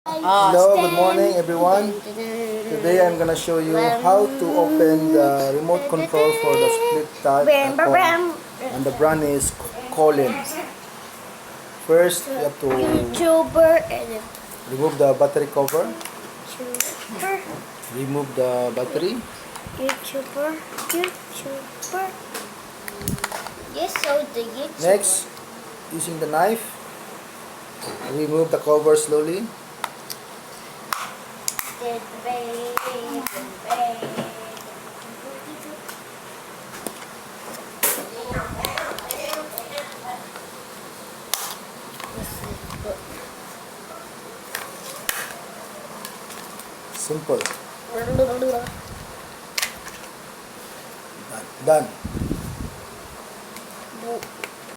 Hello, good morning everyone. Today I'm gonna show you how to open the remote control for the split type aircon, and the brand is Kolin. First, you have to remove the battery cover. Remove the battery. Next, using the knife, remove the cover slowly. Simple. Done.